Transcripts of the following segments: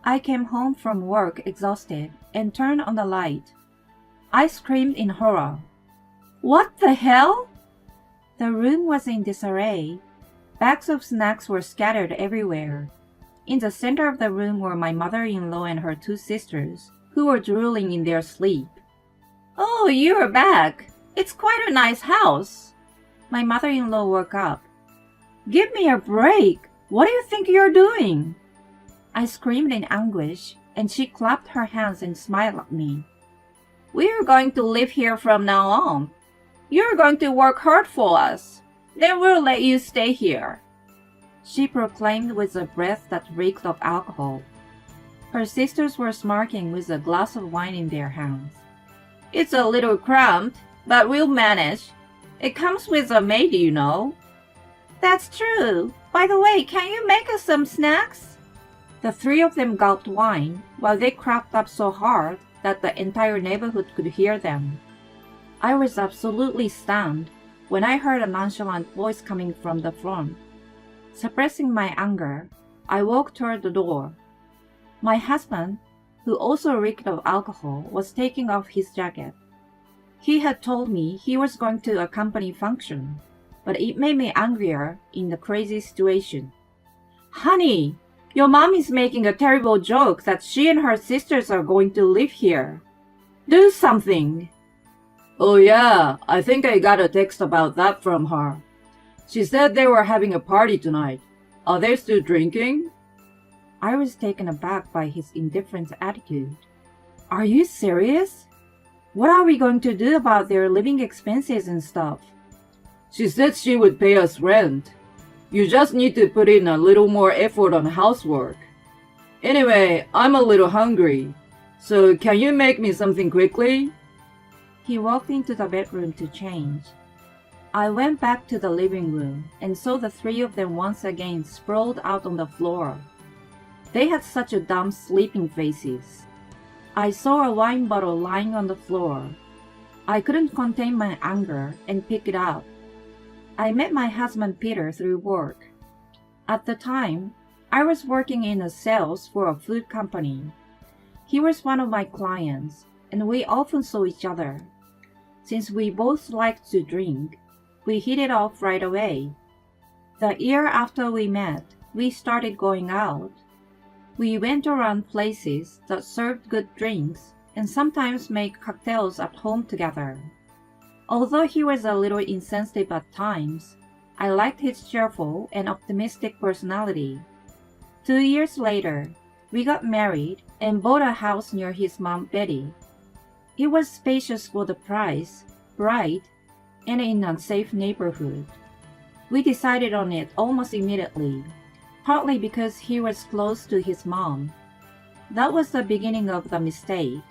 I came home from work exhausted and turned on the light. I screamed in horror. What the hell? The room was in disarray. Bags of snacks were scattered everywhere. In the center of the room were my mother-in-law and her two sisters, who were drooling in their sleep. Oh, you're back. It's quite a nice house. My mother-in-law woke up. Give me a break. What do you think you're doing? I screamed in anguish, and she clapped her hands and smiled at me. We're going to live here from now on. You're going to work hard for us. Then we'll let you stay here, she proclaimed with a breath that reeked of alcohol. Her sisters were smirking with a glass of wine in their hands. It's a little cramped, but we'll manage. It comes with a maid, you know. That's true. By the way, can you make us some snacks? The three of them gulped wine while they cracked up so hard that the entire neighborhood could hear them. I was absolutely stunned when I heard a nonchalant voice coming from the front. Suppressing my anger, I walked toward the door. My husband, who also reeked of alcohol, was taking off his jacket. He had told me he was going to a company function, but it made me angrier in the crazy situation. Honey, your mom is making a terrible joke that she and her sisters are going to live here. Do something. Oh yeah, I think I got a text about that from her. She said they were having a party tonight. Are they still drinking? I was taken aback by his indifferent attitude. Are you serious? What are we going to do about their living expenses and stuff? She said she would pay us rent. You just need to put in a little more effort on housework. Anyway, I'm a little hungry. So can you make me something quickly? He walked into the bedroom to change. I went back to the living room and saw the three of them once again sprawled out on the floor. They had such a dumb sleeping faces. I saw a wine bottle lying on the floor. I couldn't contain my anger and pick it up. I met my husband Peter through work. At the time, I was working in sales for a food company. He was one of my clients, and we often saw each other. Since we both liked to drink, we hit it off right away. The year after we met, we started going out. We went around places that served good drinks and sometimes made cocktails at home together. Although he was a little insensitive at times, I liked his cheerful and optimistic personality. 2 years later, we got married and bought a house near his mom Betty. It was spacious for the price, bright, and in a safe neighborhood. We decided on it almost immediately, partly because he was close to his mom. That was the beginning of the mistake.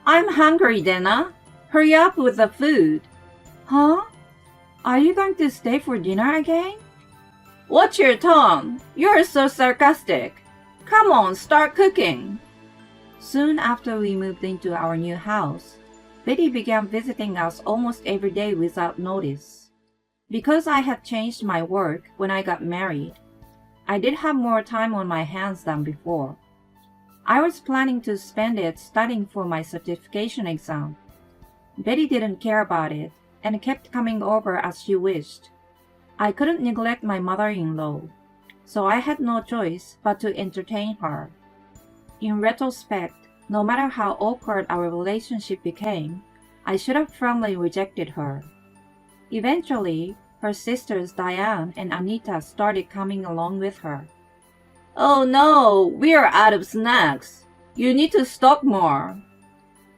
I'm hungry, Dana. Hurry up with the food. Huh? Are you going to stay for dinner again? Watch your tongue. You're so sarcastic. Come on, start cooking. Soon after we moved into our new house, Betty began visiting us almost every day without notice. Because I had changed my work when I got married, I did have more time on my hands than before. I was planning to spend it studying for my certification exam. Betty didn't care about it and kept coming over as she wished. I couldn't neglect my mother-in-law, so I had no choice but to entertain her. In retrospect, no matter how awkward our relationship became, I should have firmly rejected her. Eventually, her sisters Diane and Anita started coming along with her. Oh no, we're out of snacks. You need to stock more.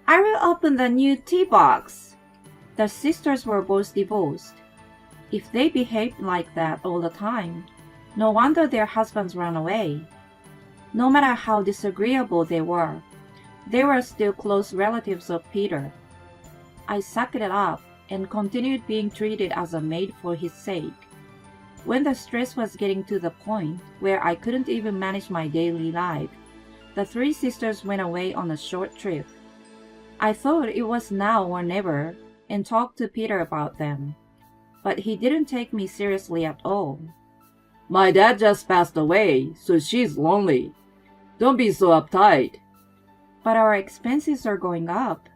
I will open the new tea box. The sisters were both divorced. If they behaved like that all the time, no wonder their husbands ran away. No matter how disagreeable they were still close relatives of Peter. I sucked it up and continued being treated as a maid for his sake. When the stress was getting to the point where I couldn't even manage my daily life, the three sisters went away on a short trip. I thought it was now or never and talked to Peter about them, but he didn't take me seriously at all. My dad just passed away, so she's lonely. Don't be so uptight. But our expenses are going up.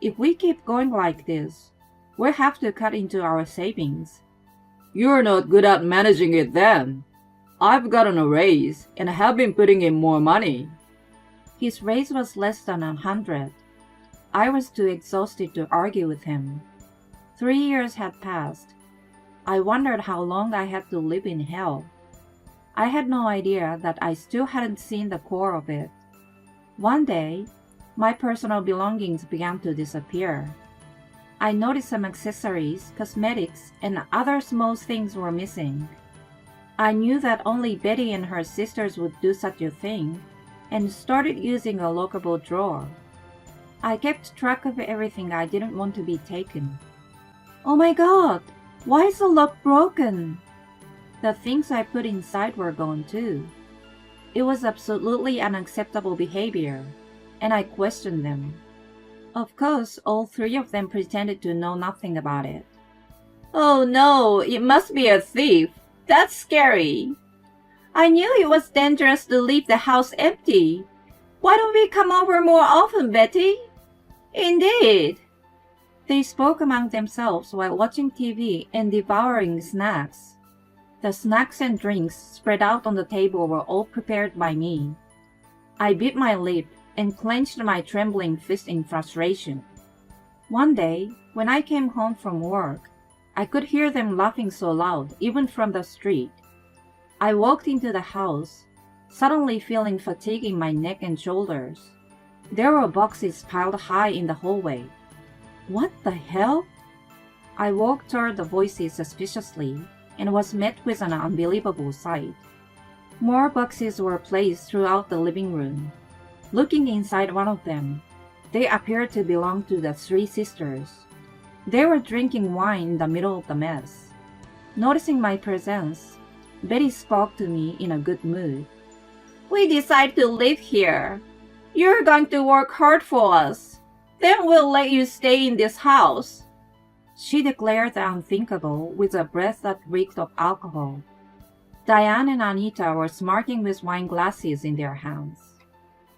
If we keep going like this, we'll have to cut into our savings. You're not good at managing it then. I've gotten a raise and have been putting in more money. His raise was less than 100. I was too exhausted to argue with him. 3 years had passed. I wondered how long I had to live in hell. I had no idea that I still hadn't seen the core of it. One day, my personal belongings began to disappear. I noticed some accessories, cosmetics, and other small things were missing. I knew that only Betty and her sisters would do such a thing, and started using a lockable drawer. I kept track of everything I didn't want to be taken. Oh my god! Why is the lock broken? The things I put inside were gone too. It was absolutely unacceptable behavior, and I questioned them. Of course, all 3 of them pretended to know nothing about it. Oh no, it must be a thief. That's scary. I knew it was dangerous to leave the house empty. Why don't we come over more often, Betty? Indeed. They spoke among themselves while watching TV and devouring snacks. The snacks and drinks spread out on the table were all prepared by me. I bit my lip and clenched my trembling fist in frustration. One day, when I came home from work, I could hear them laughing so loud, even from the street. I walked into the house, suddenly feeling fatigue in my neck and shoulders. There were boxes piled high in the hallway. What the hell? I walked toward the voices suspiciously and was met with an unbelievable sight. More boxes were placed throughout the living room. Looking inside one of them, they appeared to belong to the 3 sisters. They were drinking wine in the middle of the mess. Noticing my presence, Betty spoke to me in a good mood. We decided to live here. You're going to work hard for us. Then we'll let you stay in this house. She declared the unthinkable with a breath that reeked of alcohol. Diane and Anita were smarting with wine glasses in their hands.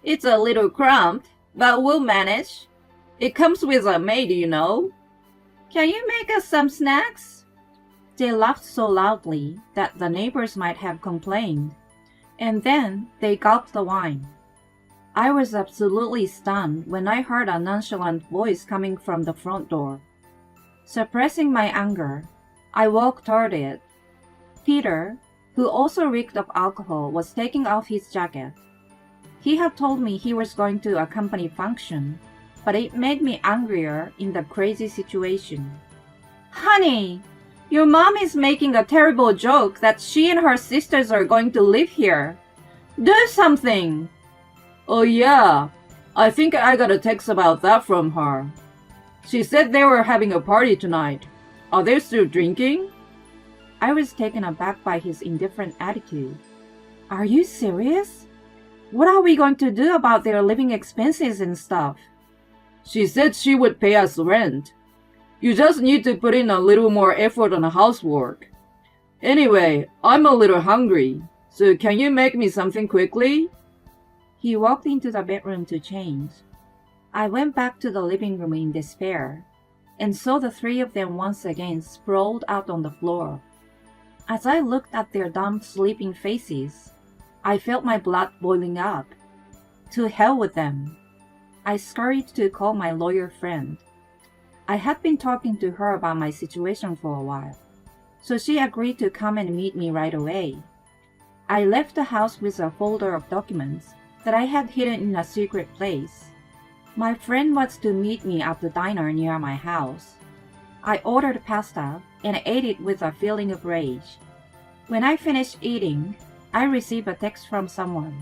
It's a little cramped, but we'll manage. It comes with a maid, you know. Can you make us some snacks? They laughed so loudly that the neighbors might have complained, and then they gulped the wine. I was absolutely stunned when I heard a nonchalant voice coming from the front door. Suppressing my anger, I walked toward it. Peter, who also reeked of alcohol, was taking off his jacket. He had told me he was going to a company function, but it made me angrier in the crazy situation. Honey, your mom is making a terrible joke that she and her sisters are going to live here. Do something! Oh yeah, I think I got a text about that from her. She said they were having a party tonight. Are they still drinking? I was taken aback by his indifferent attitude. Are you serious? What are we going to do about their living expenses and stuff? She said she would pay us rent. You just need to put in a little more effort on the housework. Anyway, I'm a little hungry, so can you make me something quickly? He walked into the bedroom to change. I went back to the living room in despair, and saw the 3 of them once again sprawled out on the floor. As I looked at their dumb, sleeping faces, I felt my blood boiling up. To hell with them. I scurried to call my lawyer friend. I had been talking to her about my situation for a while, so she agreed to come and meet me right away. I left the house with a folder of documents that I had hidden in a secret place. My friend was to meet me at the diner near my house. I ordered pasta and ate it with a feeling of rage. When I finished eating, I received a text from someone.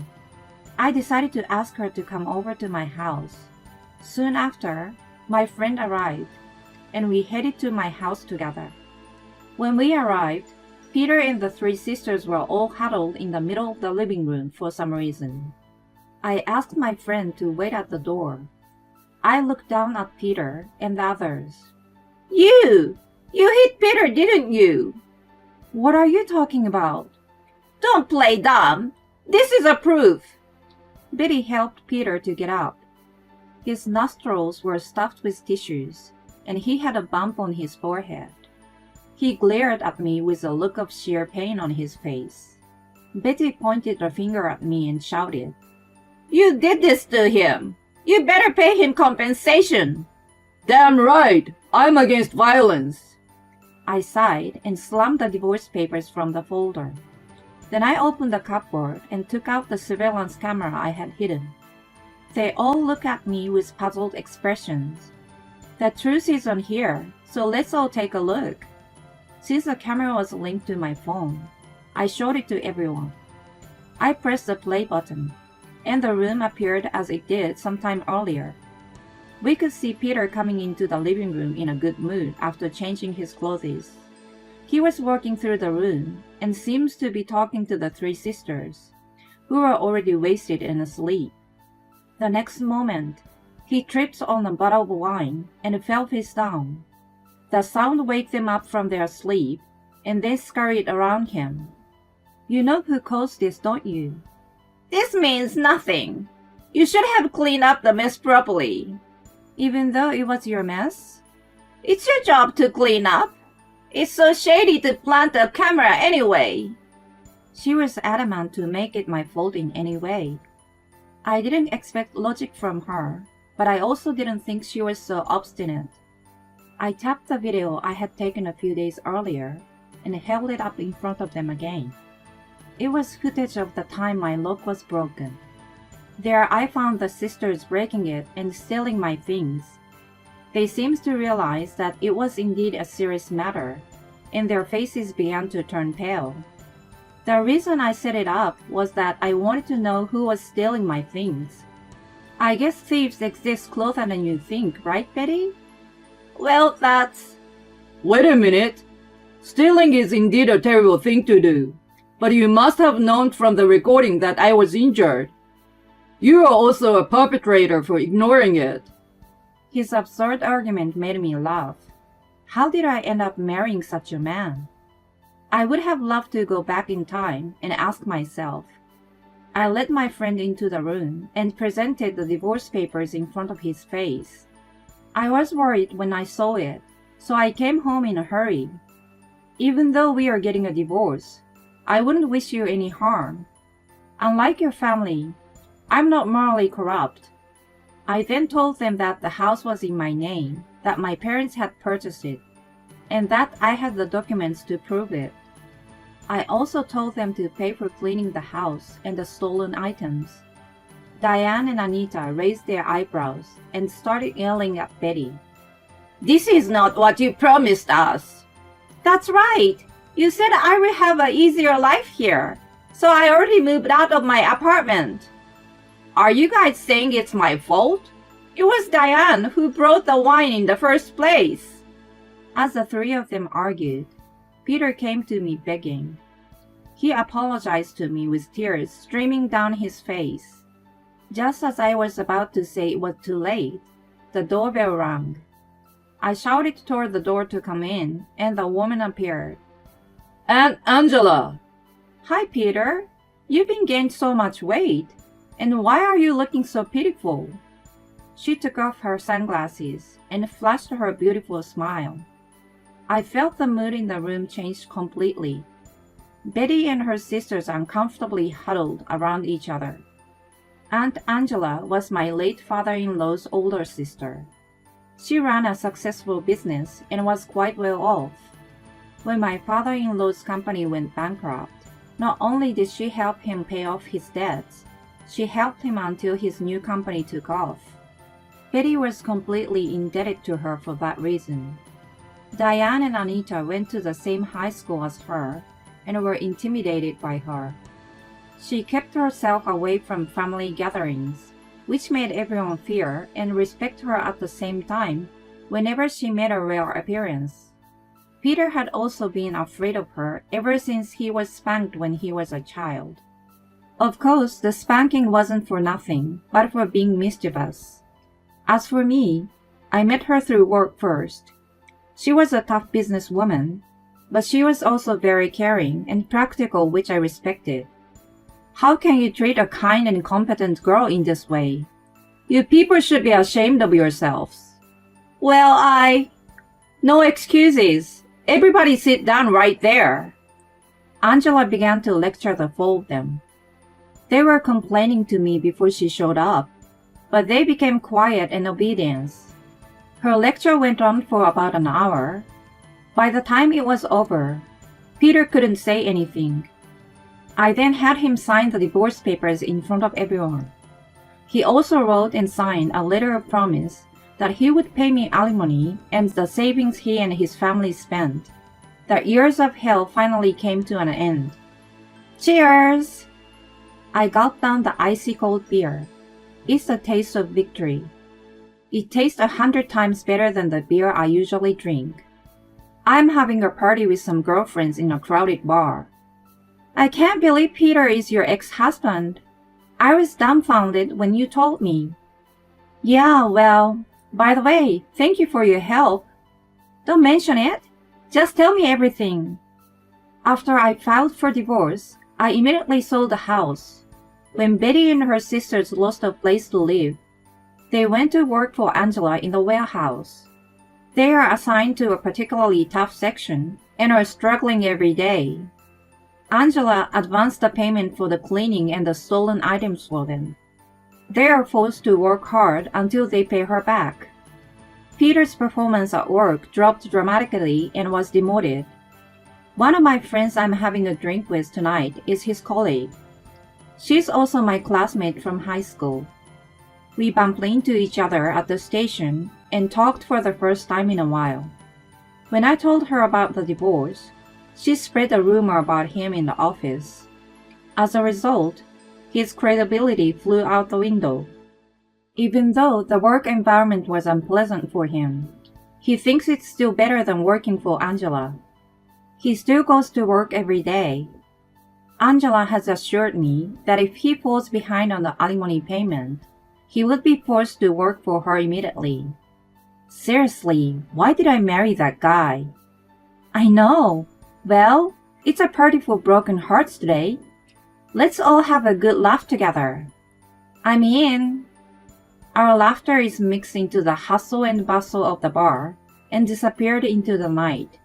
I decided to ask her to come over to my house. Soon after, my friend arrived, and we headed to my house together. When we arrived, Peter and the 3 sisters were all huddled in the middle of the living room for some reason. I asked my friend to wait at the door. I looked down at Peter and the others. You hit Peter, didn't you? What are you talking about? Don't play dumb. This is a proof. Betty helped Peter to get up. His nostrils were stuffed with tissues, and he had a bump on his forehead. He glared at me with a look of sheer pain on his face. Betty pointed a finger at me and shouted, "You did this to him! You better pay him compensation!" Damn right! I'm against violence. I sighed and slammed the divorce papers from the folder. Then I opened the cupboard and took out the surveillance camera I had hidden. They all looked at me with puzzled expressions. The truth is on here, so let's all take a look. Since the camera was linked to my phone, I showed it to everyone. I pressed the play button, and the room appeared as it did sometime earlier. We could see Peter coming into the living room in a good mood after changing his clothes. He was walking through the room and seems to be talking to the three sisters, who were already wasted and asleep. The next moment, he tripped on a bottle of wine and fell face down. The sound waked them up from their sleep, and they scurried around him. You know who caused this, don't you? This means nothing. You should have cleaned up the mess properly. Even though it was your mess? It's your job to clean up. It's so shady to plant a camera anyway. She was adamant to make it my fault in any way. I didn't expect logic from her, but I also didn't think she was so obstinate. I tapped the video I had taken a few days earlier and held it up in front of them again. It was footage of the time my lock was broken. There I found the sisters breaking it and stealing my things. They seemed to realize that it was indeed a serious matter, and their faces began to turn pale. The reason I set it up was that I wanted to know who was stealing my things. I guess thieves exist closer than you think, right, Betty? Well, that's... Wait a minute. Stealing is indeed a terrible thing to do, but you must have known from the recording that I was injured. You are also a perpetrator for ignoring it. His absurd argument made me laugh. How did I end up marrying such a man? I would have loved to go back in time and ask myself. I led my friend into the room and presented the divorce papers in front of his face. I was worried when I saw it, so I came home in a hurry. Even though we are getting a divorce, I wouldn't wish you any harm. Unlike your family, I'm not morally corrupt. I then told them that the house was in my name, that my parents had purchased it, and that I had the documents to prove it. I also told them to pay for cleaning the house and the stolen items. Diane and Anita raised their eyebrows and started yelling at Betty. This is not what you promised us. That's right. You said I would have an easier life here, so I already moved out of my apartment. Are you guys saying it's my fault? It was Diane who brought the wine in the first place. As the three of them argued, Peter came to me begging. He apologized to me with tears streaming down his face. Just as I was about to say it was too late, the doorbell rang. I shouted toward the door to come in, and the woman appeared. Aunt Angela! Hi, Peter. You've been gained so much weight. And why are you looking so pitiful? She took off her sunglasses and flashed her beautiful smile. I felt the mood in the room change completely. Betty and her sisters uncomfortably huddled around each other. Aunt Angela was my late father-in-law's older sister. She ran a successful business and was quite well off. When my father-in-law's company went bankrupt, not only did she help him pay off his debts, she helped him until his new company took off. Betty was completely indebted to her for that reason. Diane and Anita went to the same high school as her and were intimidated by her. She kept herself away from family gatherings, which made everyone fear and respect her at the same time whenever she made a rare appearance. Peter had also been afraid of her ever since he was spanked when he was a child. Of course, the spanking wasn't for nothing, but for being mischievous. As for me, I met her through work first. She was a tough businesswoman, but she was also very caring and practical, which I respected. How can you treat a kind and competent girl in this way? You people should be ashamed of yourselves. Well, No excuses. Everybody sit down right there. Angela began to lecture the four of them. They were complaining to me before she showed up, but they became quiet and obedient. Her lecture went on for about an hour. By the time it was over, Peter couldn't say anything. I then had him sign the divorce papers in front of everyone. He also wrote and signed a letter of promise that he would pay me alimony and the savings he and his family spent. The years of hell finally came to an end. Cheers! I gulped down the icy cold beer. It's the taste of victory. It tastes 100 times better than the beer I usually drink. I'm having a party with some girlfriends in a crowded bar. I can't believe Peter is your ex-husband. I was dumbfounded when you told me. Yeah, well, by the way, thank you for your help. Don't mention it. Just tell me everything. After I filed for divorce, I immediately sold the house. When Betty and her sisters lost a place to live, they went to work for Angela in the warehouse. They are assigned to a particularly tough section and are struggling every day. Angela advanced the payment for the cleaning and the stolen items for them. They are forced to work hard until they pay her back. Peter's performance at work dropped dramatically and was demoted. One of my friends I'm having a drink with tonight is his colleague. She's also my classmate from high school. We bumped into each other at the station and talked for the first time in a while. When I told her about the divorce, she spread a rumor about him in the office. As a result, his credibility flew out the window. Even though the work environment was unpleasant for him, he thinks it's still better than working for Angela. He still goes to work every day. Angela has assured me that if he falls behind on the alimony payment, he would be forced to work for her immediately. Seriously, why did I marry that guy? I know. Well, it's a party for broken hearts today. Let's all have a good laugh together. I'm in. Our laughter is mixed into the hustle and bustle of the bar and disappeared into the night.